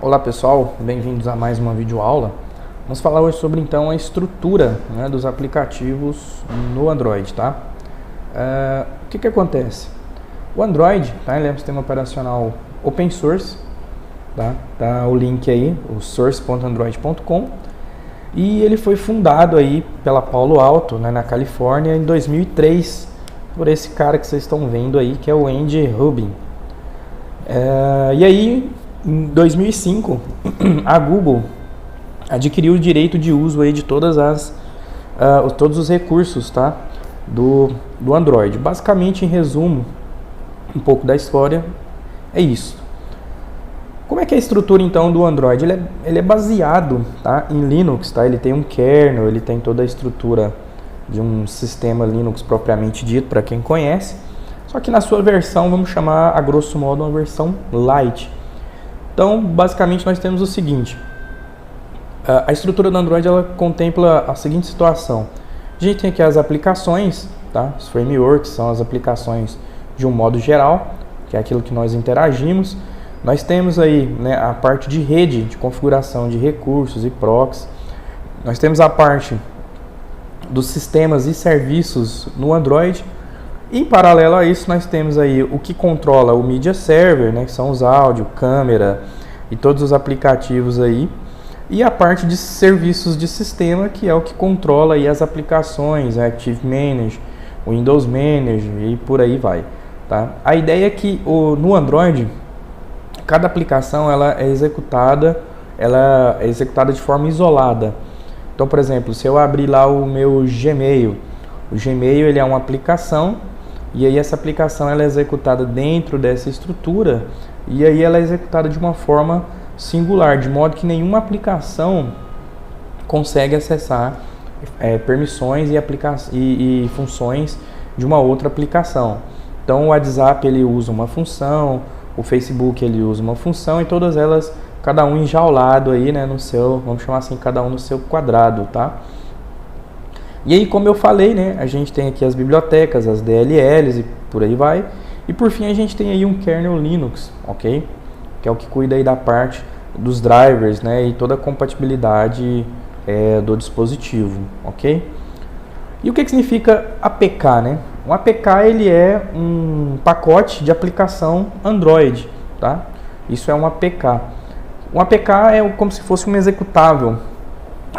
Olá pessoal, bem-vindos a mais uma videoaula. Vamos falar hoje sobre então a estrutura, né, dos aplicativos no Android, tá? O que acontece? O Android, tá, ele é um sistema operacional open source, tá? Tá o link aí, o source.android.com, e ele foi fundado aí pela Palo Alto, né, na Califórnia, em 2003, por esse cara que vocês estão vendo aí, que é o Andy Rubin. E aí, em 2005, a Google adquiriu o direito de uso aí de todos os recursos, tá, do Android. Basicamente, em resumo, um pouco da história, é isso. Como é que é a estrutura então do Android? Ele é baseado, tá, em Linux, tá? Ele tem um kernel, ele tem toda a estrutura de um sistema Linux propriamente dito, para quem conhece. Só que na sua versão, vamos chamar a grosso modo uma versão light. Então, basicamente, nós temos o seguinte: a estrutura do Android ela contempla a seguinte situação. A gente tem aqui as aplicações, tá? Os frameworks são as aplicações de um modo geral, que é aquilo que nós interagimos. Nós temos aí, né, a parte de rede, de configuração de recursos e proxies. Nós temos a parte dos sistemas e serviços no Android. Em paralelo a isso, nós temos aí o que controla o Media Server, né, que são os áudio, câmera e todos os aplicativos aí. E a parte de serviços de sistema, que é o que controla aí as aplicações, Active Manager, Windows Manager e por aí vai. Tá? A ideia é que no Android, cada aplicação ela é executada de forma isolada. Então, por exemplo, se eu abrir lá o meu Gmail, o Gmail ele é uma aplicação, e aí essa aplicação ela é executada dentro dessa estrutura, e aí ela é executada de uma forma singular, de modo que nenhuma aplicação consegue acessar permissões e funções de uma outra aplicação. Então o WhatsApp ele usa uma função, o Facebook ele usa uma função, e todas elas, cada um enjaulado aí, né, no seu, vamos chamar assim, cada um no seu quadrado, tá? E aí, como eu falei, né, a gente tem aqui as bibliotecas, as DLLs e por aí vai. E por fim a gente tem aí um kernel Linux, ok? Que é o que cuida aí da parte dos drivers, né, e toda a compatibilidade do dispositivo, ok? E o que significa APK, né? Um APK ele é um pacote de aplicação Android, tá? Isso é um APK. Um APK é como se fosse um executável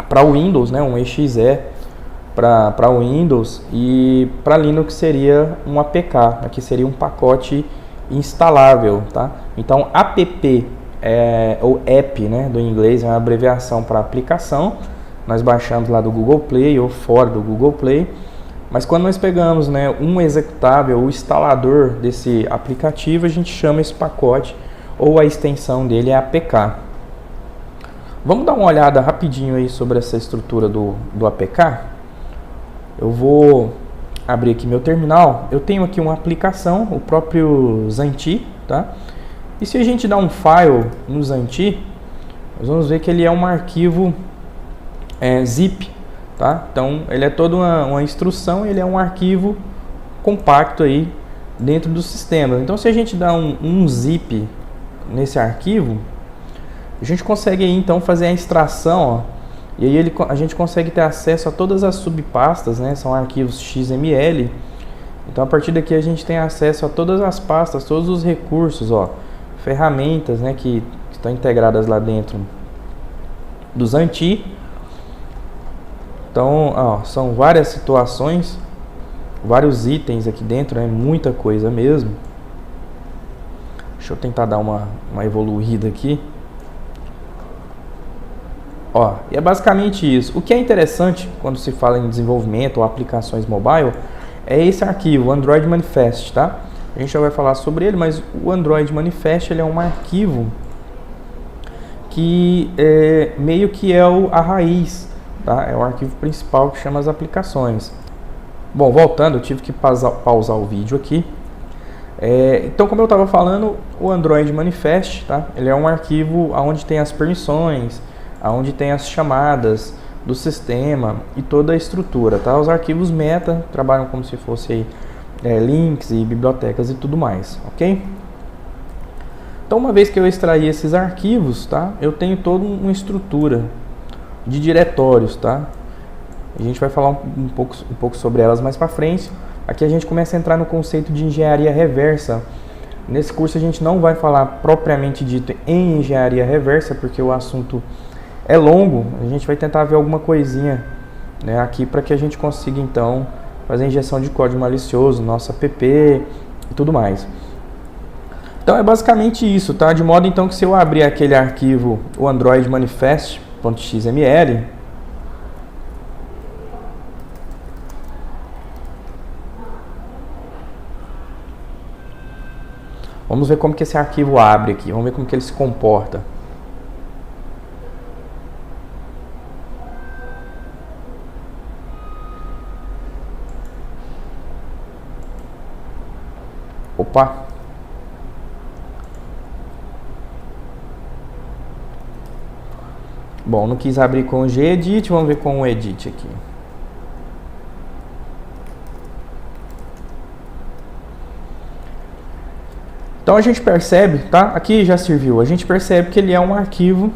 para Windows, né, um exe para Windows, e para Linux seria um APK, aqui seria um pacote instalável, tá? Então app ou app, né, do inglês, é uma abreviação para aplicação. Nós baixamos lá do Google Play ou fora do Google Play, mas quando nós pegamos, né, um executável, o instalador desse aplicativo, a gente chama esse pacote, ou a extensão dele é APK. Vamos dar uma olhada rapidinho aí sobre essa estrutura do APK. Eu vou abrir aqui meu terminal. Eu tenho aqui uma aplicação, o próprio Zanti, tá? E se a gente dar um file no Zanti, nós vamos ver que ele é um arquivo zip, tá? Então ele é toda uma instrução, ele é um arquivo compacto aí dentro do sistema. Então se a gente dá um zip nesse arquivo, a gente consegue aí então fazer a extração, ó. E aí a gente consegue ter acesso a todas as subpastas, né? São arquivos XML. Então a partir daqui a gente tem acesso a todas as pastas, todos os recursos, ó, ferramentas, né, que estão integradas lá dentro do Zanti. Então, ó, são várias situações, vários itens aqui dentro, é muita coisa mesmo. Deixa eu tentar dar uma evoluída aqui. Ó, e é basicamente isso. O que é interessante quando se fala em desenvolvimento ou aplicações mobile é esse arquivo, o Android Manifest, tá? A gente já vai falar sobre ele, mas o Android Manifest ele é um arquivo que meio que é a raiz, tá? É o arquivo principal que chama as aplicações. Bom, voltando, eu tive que pausar o vídeo aqui. Então, como eu estava falando, o Android Manifest, tá? Ele é um arquivo onde tem as permissões, onde tem as chamadas do sistema e toda a estrutura, tá? Os arquivos meta trabalham como se fosse links e bibliotecas e tudo mais, ok? Então, uma vez que eu extraí esses arquivos, tá, eu tenho toda uma estrutura de diretórios, tá? A gente vai falar um pouco sobre elas mais para frente. Aqui a gente começa a entrar no conceito de engenharia reversa. Nesse curso a gente não vai falar propriamente dito em engenharia reversa, porque o assunto é longo. A gente vai tentar ver alguma coisinha, né, aqui para que a gente consiga então fazer injeção de código malicioso, nosso app e tudo mais. Então é basicamente isso, tá? De modo então que se eu abrir aquele arquivo, o Android manifest.xml, vamos ver como que esse arquivo abre aqui, vamos ver como que ele se comporta. Opa! Bom, não quis abrir com o gedit, vamos ver com o edit aqui. Então a gente percebe, tá? Aqui já serviu. A gente percebe que ele é um arquivo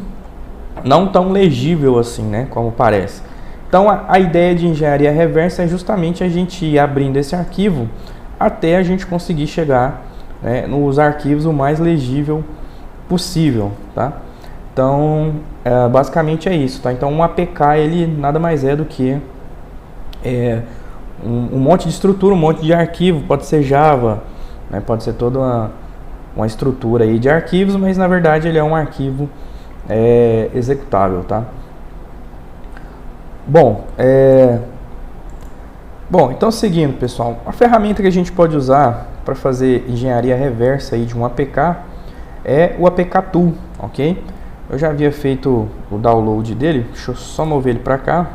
não tão legível assim, né? Como parece. Então a ideia de engenharia reversa é justamente a gente ir abrindo esse arquivo até a gente conseguir chegar, né, nos arquivos o mais legível possível, tá? Então, basicamente é isso, tá? Então, um APK, ele nada mais é do que um monte de estrutura, um monte de arquivo, pode ser Java, né? Pode ser toda uma estrutura aí de arquivos, mas na verdade ele é um arquivo executável, tá? Bom, então seguindo, pessoal, a ferramenta que a gente pode usar para fazer engenharia reversa aí de um APK é o APK Tool, ok? Eu já havia feito o download dele, deixa eu só mover ele para cá.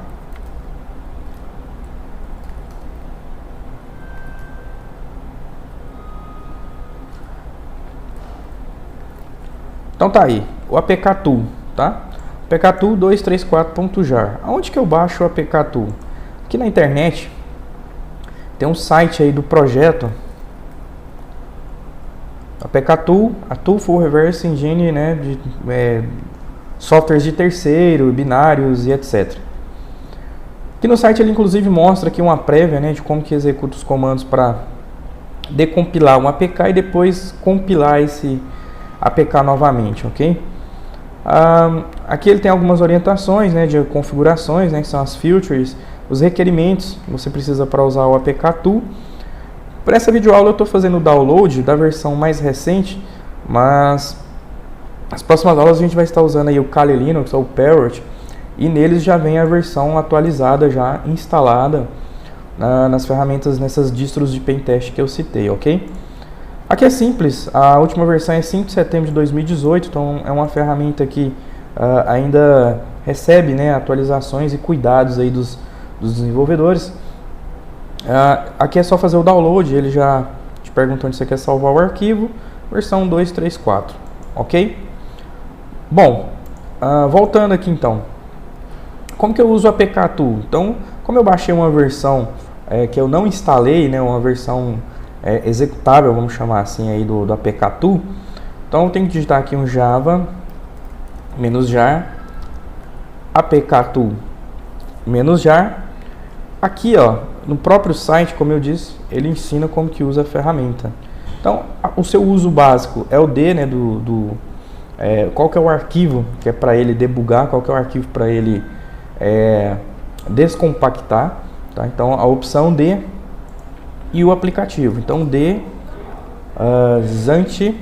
Então tá aí, o APK Tool, tá? APK Tool 234.jar. Aonde que eu baixo o APK Tool? Aqui na internet tem um site aí do projeto APK Tool, a Tool for Reverse Engine, né, de softwares de terceiro, binários e etc. Aqui no site ele inclusive mostra aqui uma prévia, né, de como que executa os comandos para decompilar um APK e depois compilar esse APK novamente, ok? Aqui ele tem algumas orientações, né, de configurações, né, que são as features, os requerimentos que você precisa para usar o APK Tool. Para essa videoaula eu estou fazendo o download da versão mais recente, mas nas próximas aulas a gente vai estar usando aí o Kali Linux ou o Parrot, e neles já vem a versão atualizada, já instalada nas ferramentas, nessas distros de pentest que eu citei, ok? Aqui é simples, a última versão é 5 de setembro de 2018, então é uma ferramenta que ainda recebe, né, atualizações e cuidados aí dos desenvolvedores. Aqui é só fazer o download, ele já te pergunta onde você quer salvar o arquivo, versão 234, ok? Bom, voltando aqui então, como que eu uso o APK Tool? Então, como eu baixei uma versão que eu não instalei, né, uma versão executável, vamos chamar assim, aí do APK Tool, então eu tenho que digitar aqui um Java -jar APK Tool -jar. Aqui, ó, no próprio site, como eu disse, ele ensina como que usa a ferramenta. Então, o seu uso básico é o D, né, qual que é o arquivo que é para ele debugar, qual que é o arquivo para ele descompactar, tá? Então, a opção D e o aplicativo. Então, D Zante.pk.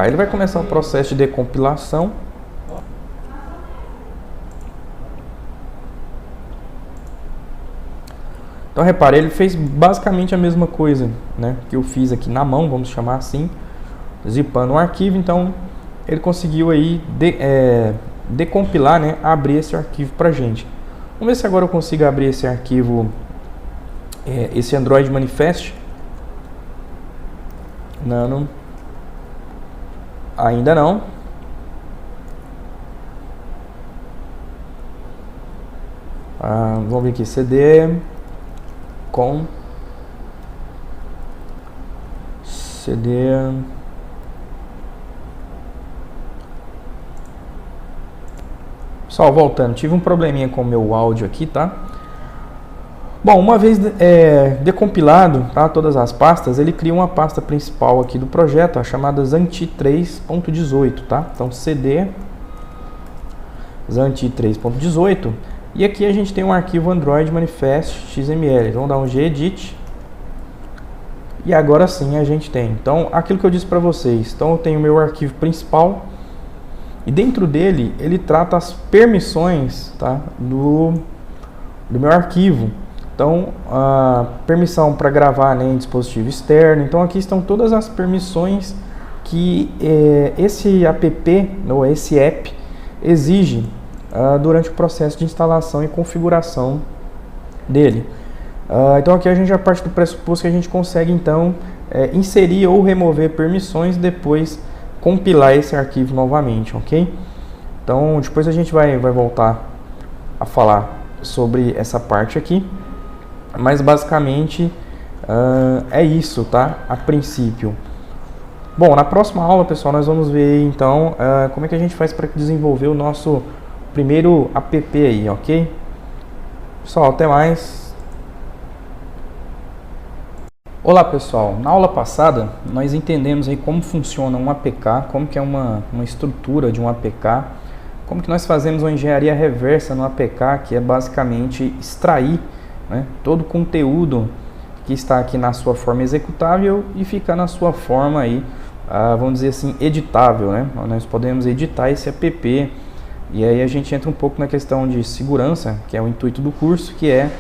Ele vai começar o processo de decompilação. Então, repare, ele fez basicamente a mesma coisa, né, que eu fiz aqui na mão, vamos chamar assim, zipando o arquivo. Então, ele conseguiu aí decompilar, né, abrir esse arquivo pra gente. Vamos ver se agora eu consigo abrir esse arquivo, esse Android Manifest. Não. Ainda não. Vamos ver aqui, cd com cd Pessoal, voltando, tive um probleminha com o meu áudio aqui, tá? Bom, uma vez decompilado, tá, todas as pastas, ele cria uma pasta principal aqui do projeto, a chamada Xanti 3.18, tá? Então, CD Xanti 3.18, e aqui a gente tem um arquivo Android Manifest XML. Vamos dar um gedit, e agora sim a gente tem. Então, aquilo que eu disse para vocês, então eu tenho o meu arquivo principal, e dentro dele, ele trata as permissões, tá, do meu arquivo. Então, a permissão para gravar, né, em dispositivo externo. Então, aqui estão todas as permissões que esse app, ou esse app, exige durante o processo de instalação e configuração dele. Então, aqui a gente já parte do pressuposto que a gente consegue, então, inserir ou remover permissões e depois compilar esse arquivo novamente, ok? Então, depois a gente vai voltar a falar sobre essa parte aqui. Mas basicamente é isso, tá? A princípio. Bom, na próxima aula, pessoal, nós vamos ver então como é que a gente faz para desenvolver o nosso primeiro app aí, ok? Pessoal, até mais. Olá, pessoal. Na aula passada, nós entendemos aí como funciona um APK, como que é uma estrutura de um APK, como que nós fazemos uma engenharia reversa no APK, que é basicamente extrair, né, todo o conteúdo que está aqui na sua forma executável e ficar na sua forma aí, vamos dizer assim, editável, né? Nós podemos editar esse app, e aí a gente entra um pouco na questão de segurança, que é o intuito do curso, que é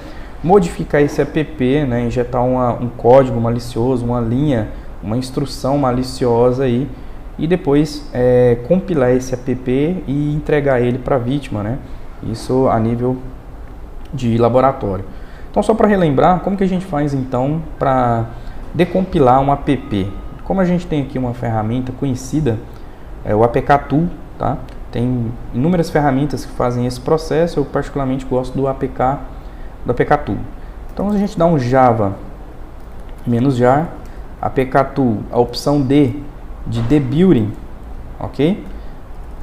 modificar esse app, né, injetar um código malicioso, uma linha, uma instrução maliciosa aí, e depois compilar esse app e entregar ele para a vítima, né? Isso a nível de laboratório. Então, só para relembrar, como que a gente faz então para decompilar um app? Como a gente tem aqui uma ferramenta conhecida, o APK Tool, tá? Tem inúmeras ferramentas que fazem esse processo, eu particularmente gosto do APK Tool. Então, a gente dá um Java -jar, APK Tool, a opção D de debugging, ok?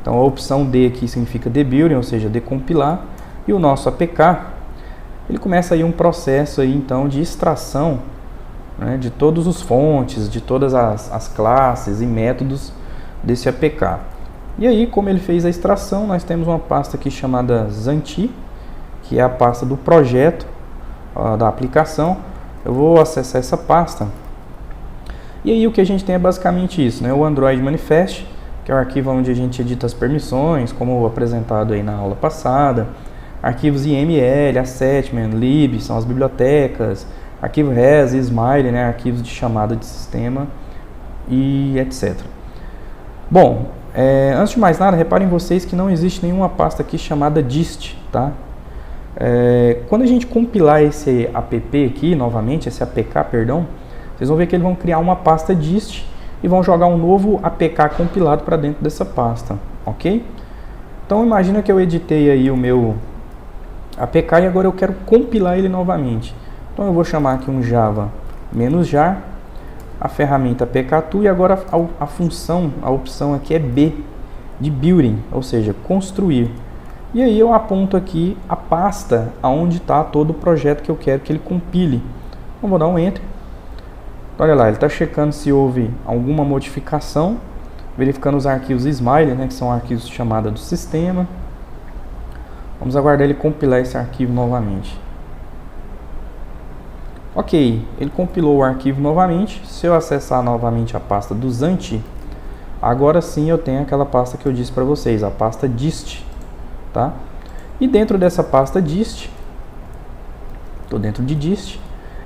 Então, a opção D aqui significa debugging, ou seja, decompilar, e o nosso APK, ele começa aí um processo aí, então, de extração, né, de todos os fontes, de todas as classes e métodos desse APK. E aí, como ele fez a extração, nós temos uma pasta aqui chamada Xanti, que é a pasta do projeto da aplicação. Eu vou acessar essa pasta. E aí o que a gente tem é basicamente isso, né? O Android Manifest, que é o arquivo onde a gente edita as permissões, como apresentado aí na aula passada. Arquivos IML, Assetment, lib, são as bibliotecas, arquivo res, smile, né, arquivos de chamada de sistema e etc. Bom, antes de mais nada, reparem vocês que não existe nenhuma pasta aqui chamada dist, tá? Quando a gente compilar esse app aqui, novamente, esse APK, perdão, vocês vão ver que eles vão criar uma pasta dist e vão jogar um novo APK compilado para dentro dessa pasta, ok? Então, imagina que eu editei aí o meu APK e agora eu quero compilar ele novamente. Então eu vou chamar aqui um Java -jar, a ferramenta APK Tool, e agora a função, a opção aqui é B, de building, ou seja, construir. E aí eu aponto aqui a pasta onde está todo o projeto que eu quero que ele compile. Então vou dar um Enter. Então, olha lá, ele está checando se houve alguma modificação, verificando os arquivos Smile, né, que são arquivos de chamada do sistema. Vamos aguardar ele compilar esse arquivo novamente. Ok, ele compilou o arquivo novamente. Se eu acessar novamente a pasta do Xanti, agora sim eu tenho aquela pasta que eu disse para vocês, a pasta dist, tá? E dentro dessa pasta dist, estou dentro de dist,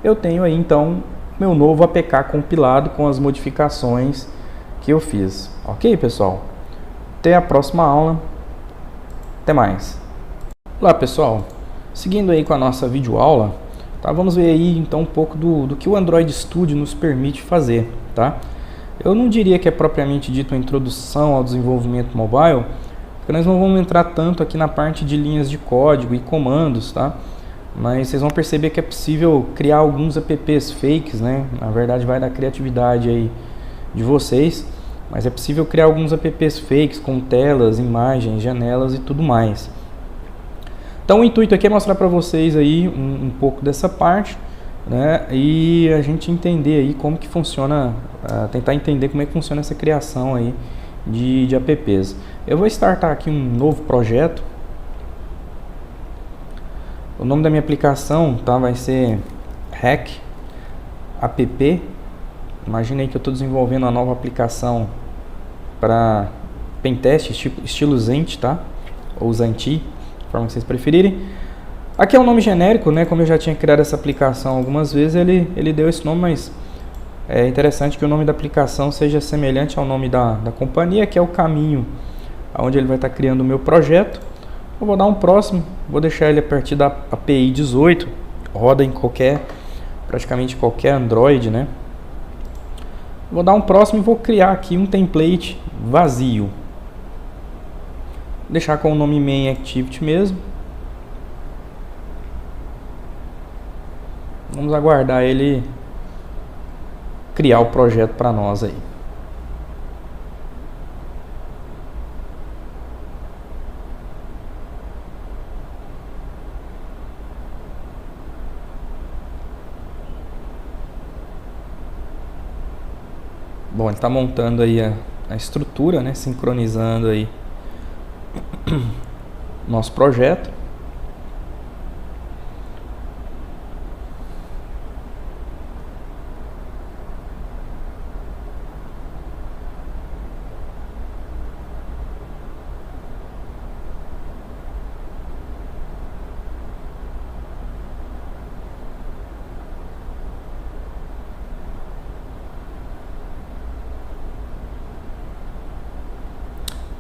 eu tenho aí então meu novo APK compilado com as modificações que eu fiz. Ok, pessoal? Até a próxima aula. Até mais. Olá, pessoal. Seguindo aí com a nossa videoaula, tá? Vamos ver aí então um pouco do que o Android Studio nos permite fazer, tá? Eu não diria que é propriamente dito uma introdução ao desenvolvimento mobile, porque nós não vamos entrar tanto aqui na parte de linhas de código e comandos, tá? Mas vocês vão perceber que é possível criar alguns apps fakes, né? Na verdade vai da criatividade aí de vocês, mas é possível criar alguns apps fakes com telas, imagens, janelas e tudo mais, Então o intuito aqui é mostrar para vocês aí um pouco dessa parte, né, e a gente entender aí como que funciona, tentar entender como é que funciona essa criação aí de apps. Eu vou startar aqui um novo projeto. O nome da minha aplicação, tá, vai ser Hack App. Imaginei que eu estou desenvolvendo uma nova aplicação para pentest estilo Zend, tá? Ou Zanti, forma que vocês preferirem. Aqui é um nome genérico, né? Como eu já tinha criado essa aplicação algumas vezes, ele deu esse nome, mas é interessante que o nome da aplicação seja semelhante ao nome da companhia, que é o caminho onde ele vai estar criando o meu projeto. Eu vou dar um próximo, vou deixar ele a partir da API 18, roda em praticamente qualquer Android, né? Vou dar um próximo e vou criar aqui um template vazio. Vou deixar com o nome main activity mesmo. Vamos aguardar ele criar o projeto para nós aí. Bom, ele está montando aí a estrutura, né, sincronizando aí nosso projeto.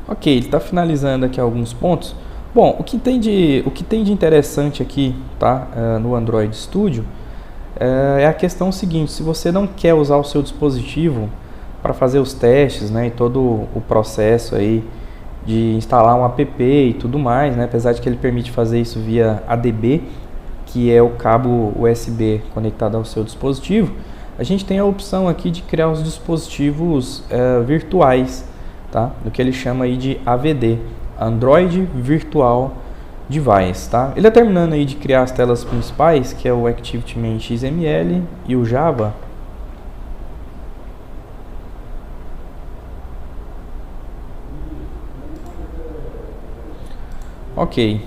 Ok, ele está finalizando aqui alguns pontos. Bom, o que tem de interessante aqui, tá, no Android Studio é a questão seguinte: se você não quer usar o seu dispositivo para fazer os testes, né, e todo o processo aí de instalar um app e tudo mais, né, apesar de que ele permite fazer isso via ADB, que é o cabo USB conectado ao seu dispositivo, a gente tem a opção aqui de criar os dispositivos virtuais, tá? Do que ele chama aí de AVD, Android Virtual Device, tá? Ele está terminando aí de criar as telas principais, que é o ActivityMain XML e o Java. Ok,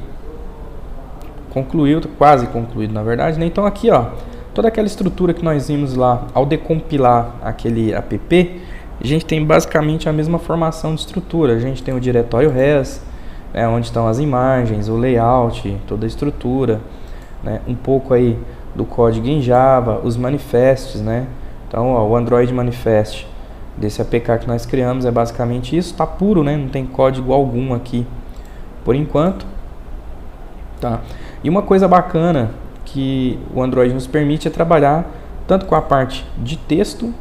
concluiu, quase concluído na verdade, né? Então aqui, ó, toda aquela estrutura que nós vimos lá ao decompilar aquele app, a gente tem basicamente a mesma formação de estrutura. A gente tem o diretório res, né, onde estão as imagens, o layout, toda a estrutura, né, um pouco aí do código em Java, os manifests, né? Então, ó, o Android Manifest desse APK que nós criamos é basicamente isso. Está puro, né? Não tem código algum aqui por enquanto, tá? E uma coisa bacana que o Android nos permite é trabalhar tanto com a parte de texto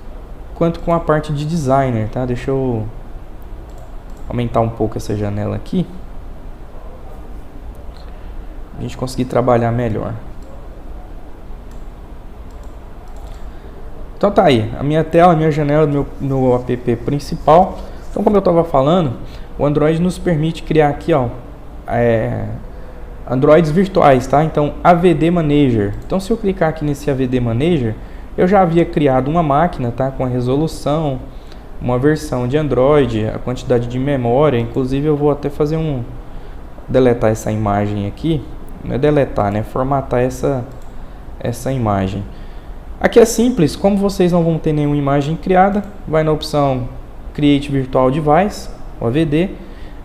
quanto com a parte de designer, tá? Deixa eu aumentar um pouco essa janela aqui, a gente conseguir trabalhar melhor. Então tá aí, a minha tela, a minha janela do meu app principal. Então, como eu estava falando, o Android nos permite criar aqui, ó, Androids virtuais, tá? Então, AVD Manager. Então, se eu clicar aqui nesse AVD Manager, eu já havia criado uma máquina, tá, com a resolução, uma versão de Android, a quantidade de memória. Inclusive eu vou até fazer deletar essa imagem aqui, não é deletar, né, formatar essa imagem. Aqui é simples, como vocês não vão ter nenhuma imagem criada, vai na opção Create Virtual Device, o AVD,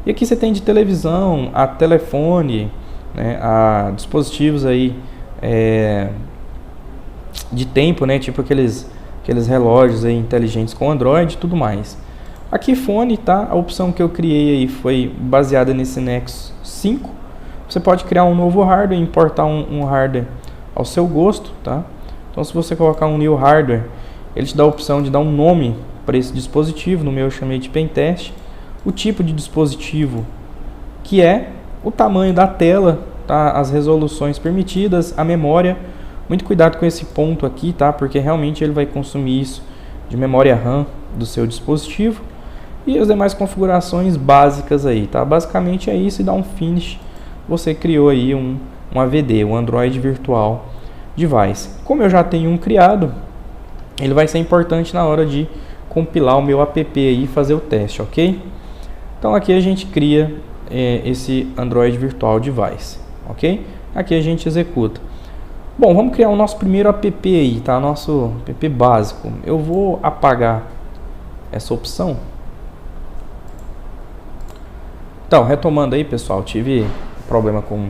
e aqui você tem de televisão a telefone, né, a dispositivos aí de tempo, né, tipo aqueles relógios aí inteligentes com Android e tudo mais. Aqui fone, tá? A opção que eu criei aí foi baseada nesse Nexus 5. Você pode criar um novo hardware, importar um hardware ao seu gosto, tá? Então, se você colocar um new hardware, ele te dá a opção de dar um nome para esse dispositivo. No meu eu chamei de Pentest. O tipo de dispositivo, que é o tamanho da tela, tá? As resoluções permitidas, a memória. Muito cuidado com esse ponto aqui, tá? Porque realmente ele vai consumir isso de memória RAM do seu dispositivo. E as demais configurações básicas aí, tá? Basicamente é isso, e dá um finish. você criou aí um AVD, um Android Virtual Device. Como eu já tenho um criado, ele vai ser importante na hora de compilar o meu app aí e fazer o teste, ok? Então aqui a gente cria esse Android Virtual Device, ok? Aqui a gente executa. Bom, vamos criar o nosso primeiro app aí, tá? Nosso app básico. Eu vou apagar essa opção. Então, retomando aí, pessoal, tive problema com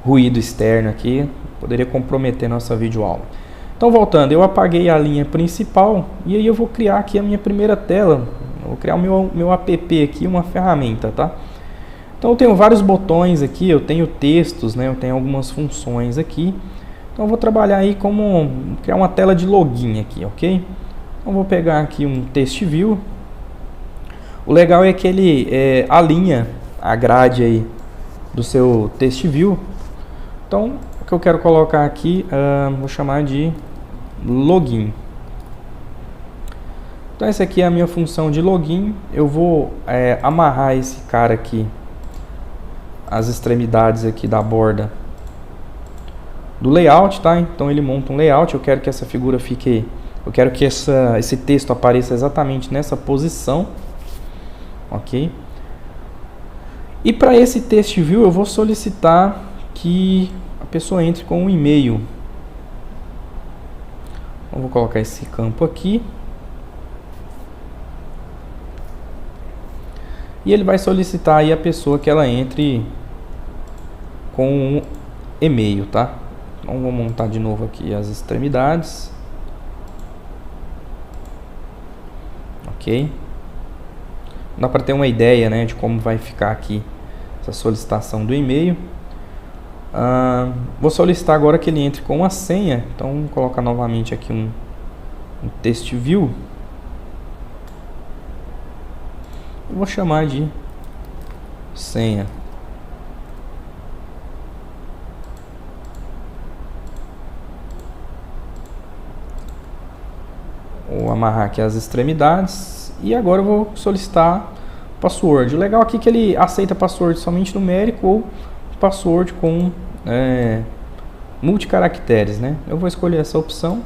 ruído externo aqui, poderia comprometer nossa videoaula. Então, voltando, eu apaguei a linha principal e aí eu vou criar aqui a minha primeira tela. Eu vou criar o meu app aqui, uma ferramenta, tá? Então, eu tenho vários botões aqui, eu tenho textos, né? Eu tenho algumas funções aqui. Então, eu vou trabalhar aí como criar uma tela de login aqui, ok? Então, vou pegar aqui um text view. O legal é que ele alinha a grade aí do seu text view. Então, o que eu quero colocar aqui, vou chamar de login. Então, essa aqui é a minha função de login. Eu vou amarrar esse cara aqui, as extremidades aqui da borda do layout, tá? Então, ele monta um layout. Eu quero que essa figura fique... Eu quero que esse texto apareça exatamente nessa posição. Ok? E para esse text view, eu vou solicitar que a pessoa entre com um e-mail. Eu vou colocar esse campo aqui. E ele vai solicitar aí a pessoa que ela entre com um e-mail, tá? Então vou montar de novo aqui as extremidades. Ok? Dá para ter uma ideia, né, de como vai ficar aqui essa solicitação do e-mail. Vou solicitar agora que ele entre com uma senha. Então vou colocar novamente aqui um text view. Eu vou chamar de senha. Vou amarrar aqui as extremidades. E agora eu vou solicitar password. O legal aqui é que ele aceita password somente numérico ou password com multicaracteres, né? Eu vou escolher essa opção.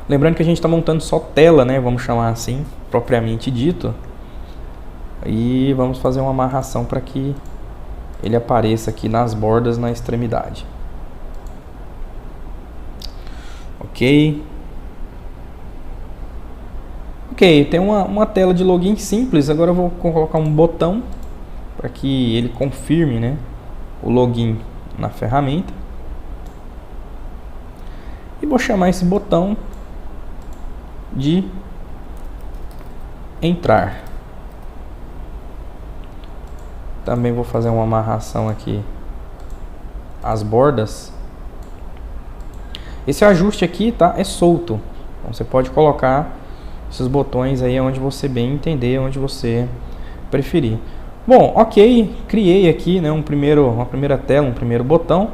Lembrando que a gente está montando só tela, né? Vamos chamar assim, propriamente dito. E vamos fazer uma amarração para que ele apareça aqui nas bordas, na extremidade. Ok. Ok, tem uma tela de login simples. Agora eu vou colocar um botão para que ele confirme, né, o login na ferramenta. E vou chamar esse botão de entrar. Também vou fazer uma amarração aqui às bordas. Esse ajuste aqui, tá, é solto. Então você pode colocar esses botões aí onde você bem entender, onde você preferir. Bom, ok, criei aqui, né, uma primeira tela, um primeiro botão.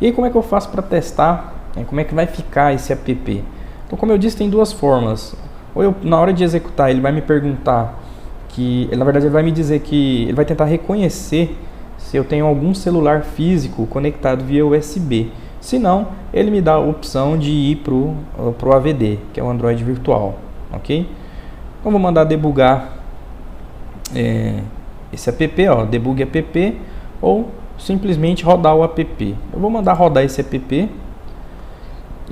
E aí como é que eu faço para testar, né, como é que vai ficar esse app? Então, como eu disse, tem duas formas. Ou na hora de executar, ele vai me perguntar que, na verdade, ele vai me dizer que ele vai tentar reconhecer se eu tenho algum celular físico conectado via USB. Se não, ele me dá a opção de ir para o AVD, que é o Android Virtual. Ok? Então vou mandar debugar esse app, ó, debug app, ou simplesmente rodar o app. Eu vou mandar rodar esse app.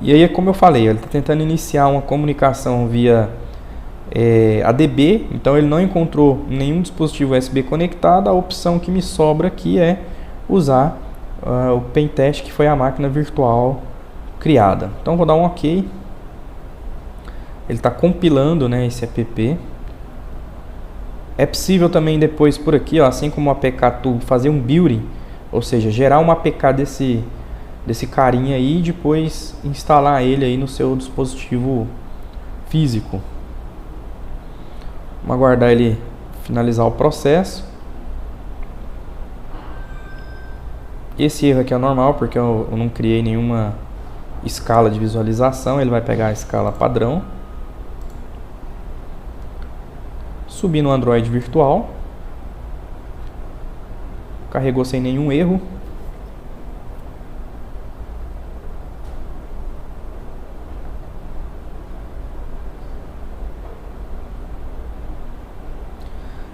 E aí, como eu falei, ele está tentando iniciar uma comunicação via ADB, então ele não encontrou nenhum dispositivo USB conectado. A opção que me sobra aqui é usar o Pentest, que foi a máquina virtual criada. Então vou dar um OK. Ele está compilando, né, esse app. É possível também depois por aqui, ó, assim como o APK-Tube, fazer um building, ou seja, gerar uma APK desse carinha aí e depois instalar ele aí no seu dispositivo físico. Vamos aguardar ele finalizar o processo. Esse erro aqui é normal porque eu não criei nenhuma escala de visualização. Ele vai pegar a escala padrão. Subir no Android Virtual. carregou sem nenhum erro.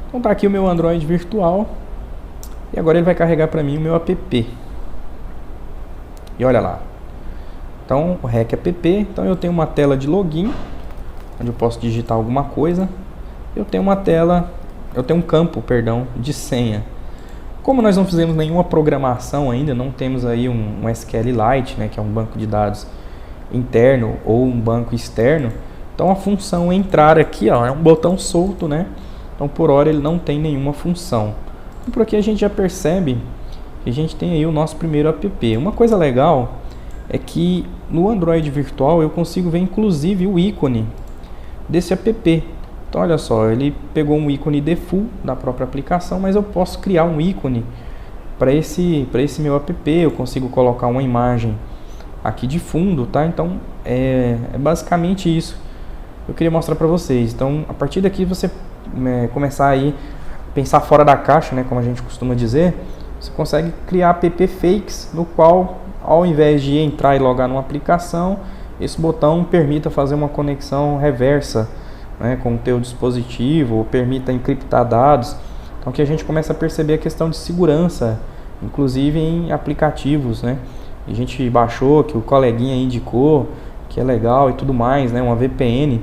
Então tá aqui o meu Android virtual. E agora ele vai carregar para mim o meu app. E olha lá. Então o REC app. Então eu tenho uma tela de login, onde eu posso digitar alguma coisa. Eu tenho um campo, perdão, de senha. Como nós não fizemos nenhuma programação ainda, não temos aí um SQLite, né, que é um banco de dados interno ou um banco externo. Então a função entrar aqui, ó, é um botão solto, né? Então por hora ele não tem nenhuma função. E por aqui a gente já percebe que a gente tem aí o nosso primeiro app. Uma coisa legal é que no Android virtual eu consigo ver inclusive o ícone desse app. Então olha só, ele pegou um ícone default da própria aplicação, mas eu posso criar um ícone para esse meu app. Eu consigo colocar uma imagem aqui de fundo, tá? Então é basicamente isso que eu queria mostrar para vocês. Então a partir daqui você começar aí a pensar fora da caixa, né, como a gente costuma dizer, você consegue criar app fakes no qual, ao invés de entrar e logar numa aplicação, esse botão permita fazer uma conexão reversa, né, com o teu dispositivo, ou permita encriptar dados. Então que a gente começa a perceber a questão de segurança, inclusive em aplicativos, né? A gente baixou, que o coleguinha indicou, que é legal e tudo mais, né? Uma VPN.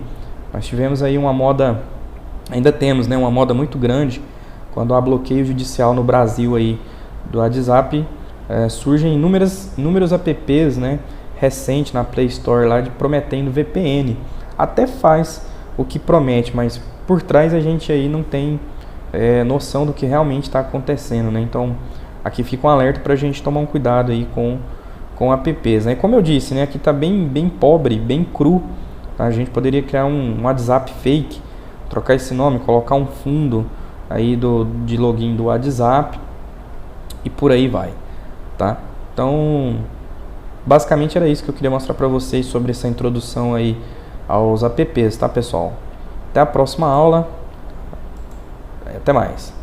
Nós tivemos aí uma moda, ainda temos, né, uma moda muito grande, quando há bloqueio judicial no Brasil aí do WhatsApp, surgem inúmeros apps, né, recente na Play Store lá prometendo VPN. Até faz o que promete, mas por trás a gente aí não tem noção do que realmente está acontecendo, né? Então aqui fica um alerta para a gente tomar um cuidado aí com apps, né? Como eu disse, né, aqui está bem pobre, bem cru, tá? A gente poderia criar um WhatsApp fake, trocar esse nome, colocar um fundo aí de login do WhatsApp e por aí vai, tá? Então basicamente era isso que eu queria mostrar para vocês sobre essa introdução aí aos apps, tá, pessoal? Até a próxima aula. Até mais.